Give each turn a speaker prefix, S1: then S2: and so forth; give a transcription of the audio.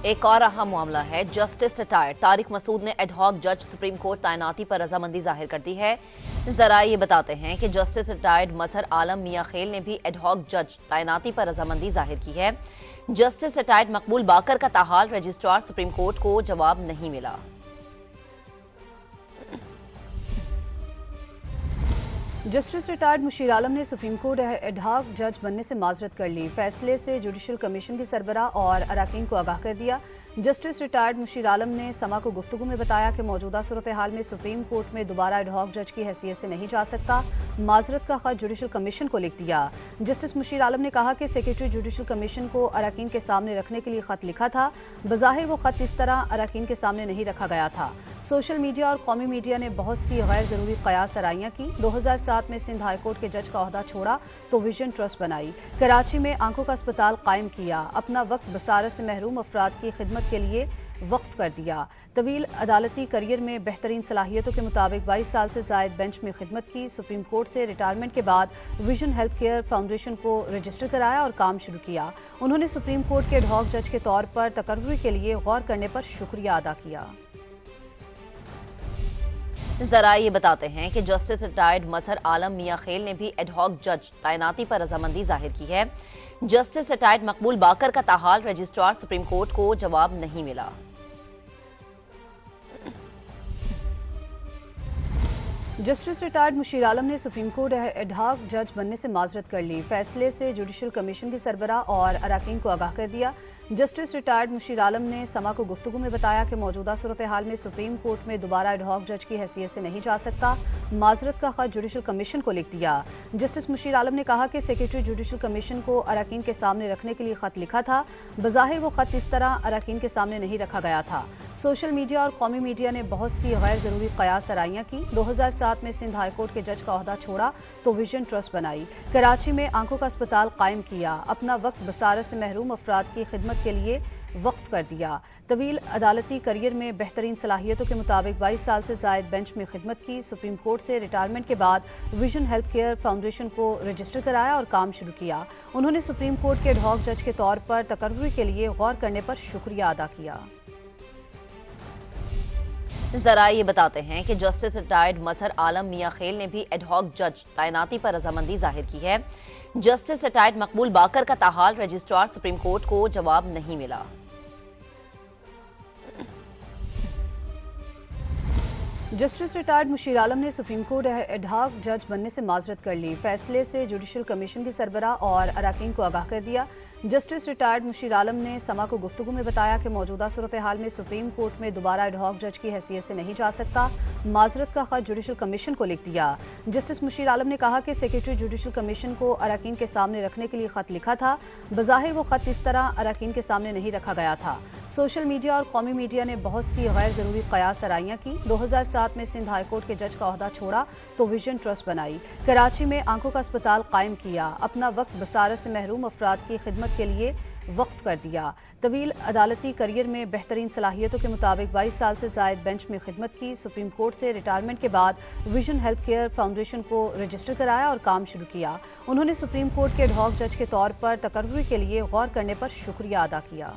S1: एक और अहम मामला है। जस्टिस रिटायर्ड तारिक मसूद ने एडहॉक जज सुप्रीम कोर्ट तैनाती पर रजामंदी जाहिर कर दी है। इस दौरान ये बताते हैं कि जस्टिस रिटायर्ड मजहर आलम मियां खेल ने भी एडहॉक जज तैनाती पर रजामंदी जाहिर की है। जस्टिस रिटायर्ड मकबूल बाकर का ताहाल रजिस्ट्रार सुप्रीम कोर्ट को जवाब नहीं मिला।
S2: जस्टिस रिटायर्ड मुशीर आलम ने सुप्रीम कोर्ट एडहॉक जज बनने से माजरत कर ली। फैसले से जुडिशल कमीशन की सरबराह और अरकान को आगाह कर दिया। जस्टिस रिटायर्ड मुशीर आलम ने समा को गुफ्तगू में बताया कि मौजूदा सूरत हाल में सुप्रीम कोर्ट में दोबारा एडहॉक जज की हैसियत से नहीं जा सकता। माजरत का खत जुडिशल कमीशन को लिख दिया। जस्टिस मुशीर आलम ने कहा कि सेक्रेटरी जुडिशल कमीशन को अरकान के सामने रखने के लिए खत लिखा था। बज़ाहिर वो खत इस तरह अरकान के सामने नहीं रखा गया था। सोशल मीडिया और कौमी मीडिया ने बहुत सी गैर जरूरी कयास आराइयाँ की। 2007 में सिंध हाईकोर्ट के जज का ओहदा छोड़ा तो विजन ट्रस्ट बनाई। कराची में आंखों का अस्पताल कायम किया। अपना वक्त बसारत से महरूम अफराद की खिदमत के लिए वक्फ कर दिया। तवील अदालती करियर में बेहतरीन सलाहियतों के मुताबिक 22 साल से जायद बेंच में खिदमत की। सुप्रीम कोर्ट से रिटायरमेंट के बाद विजन हेल्थ केयर फाउंडेशन को रजिस्टर कराया और काम शुरू किया। उन्होंने सुप्रीम कोर्ट के एडहॉक जज के तौर पर तकर्रुरी के लिए गौर करने पर शुक्रिया अदा किया।
S1: इस दौरान ये बताते हैं कि जस्टिस रिटायर्ड मजहर आलम मियां खेल ने भी एडहॉक जज तैनाती पर रजामंदी जाहिर की है। जस्टिस रिटायर्ड मकबूल बाकर का ताहाल रजिस्ट्रार सुप्रीम कोर्ट को जवाब नहीं मिला।
S2: जस्टिस रिटायर्ड मुशीर आलम ने सुप्रीम कोर्ट एडहॉक जज बनने से माजरत कर ली। फैसले से जुडिशल कमीशन की सरबराह और अरकान को आगाह कर दिया। जस्टिस रिटायर्ड मुशीर आलम ने समा को गुफ्तगू में बताया कि मौजूदा सूरत हाल में सुप्रीम कोर्ट में दोबारा एडहॉक जज की हैसियत से नहीं जा सकता। माजरत का खत जुडिशल कमीशन को लिख दिया। जस्टिस मुशीर आलम ने कहा कि सेक्रेटरी जुडिशल कमीशन को अरकान के सामने रखने के लिए खत लिखा था। बज़ाहिर वो खत इस तरह अरकान के सामने नहीं रखा गया था। सोशल मीडिया और कौमी मीडिया ने बहुत सी गैर जरूरी कयास आराइयाँ की। 2007 में सिंध हाईकोर्ट के जज का ओहदा छोड़ा तो विजन ट्रस्ट बनाई। कराची में आंखों का अस्पताल कायम किया। अपना वक्त बसारत से महरूम अफराद की खिदमत के लिए वक्फ कर दिया। तवील अदालती करियर में बेहतरीन सलाहियतों के मुताबिक 22 साल से जायद बेंच में खिदमत की। सुप्रीम कोर्ट से रिटायरमेंट के बाद विजन हेल्थ केयर फाउंडेशन को रजिस्टर कराया और काम शुरू किया। उन्होंने सुप्रीम कोर्ट के एडहॉक जज के तौर पर तकर्रुरी के लिए गौर करने पर शुक्रिया अदा किया।
S1: इस दौरान ये बताते हैं कि जस्टिस रिटायर्ड मजहर आलम मियां खेल ने भी एडहॉक जज तैनाती पर रजामंदी जाहिर की है। जस्टिस रिटायर्ड मकबूल बाकर का ताहाल रजिस्ट्रार सुप्रीम कोर्ट को जवाब नहीं मिला।
S2: जस्टिस रिटायर्ड मुशीर आलम ने सुप्रीम कोर्ट एडहॉक जज बनने से माजरत कर ली। फैसले से जुडिशल कमीशन की सरबराह और अरकान को आगाह कर दिया। जस्टिस रिटायर्ड मुशीर आलम ने समा को गुफ्तगू में बताया कि मौजूदा सूरत हाल में सुप्रीम कोर्ट में दोबारा एडहॉक जज की हैसियत से नहीं जा सकता। माजरत का खत जुडिशल कमीशन को लिख दिया। जस्टिस मुशीर आलम ने कहा कि सेक्रेटरी जुडिशल कमीशन को अरकान के सामने रखने के लिए खत लिखा था। बज़ाहिर वो खत इस तरह अरकान के सामने नहीं रखा गया था। सोशल मीडिया और कौमी मीडिया ने बहुत सी गैर जरूरी कयास आराइयाँ की। 2007 में सिंध हाईकोर्ट के जज का ओहदा छोड़ा तो विजन ट्रस्ट बनाई। कराची में आंखों का अस्पताल कायम किया। अपना वक्त बसारत से महरूम अफराद की खिदमत के लिए वक्फ कर दिया। तवील अदालती करियर में बेहतरीन सलाहियतों के मुताबिक 22 साल से जायद बेंच में खिदमत की। सुप्रीम कोर्ट से रिटायरमेंट के बाद विजन हेल्थ केयर फाउंडेशन को रजिस्टर कराया और काम शुरू किया। उन्होंने सुप्रीम कोर्ट के एडहॉक जज के तौर पर तकर्रुरी के लिए गौर करने पर शुक्रिया अदा किया।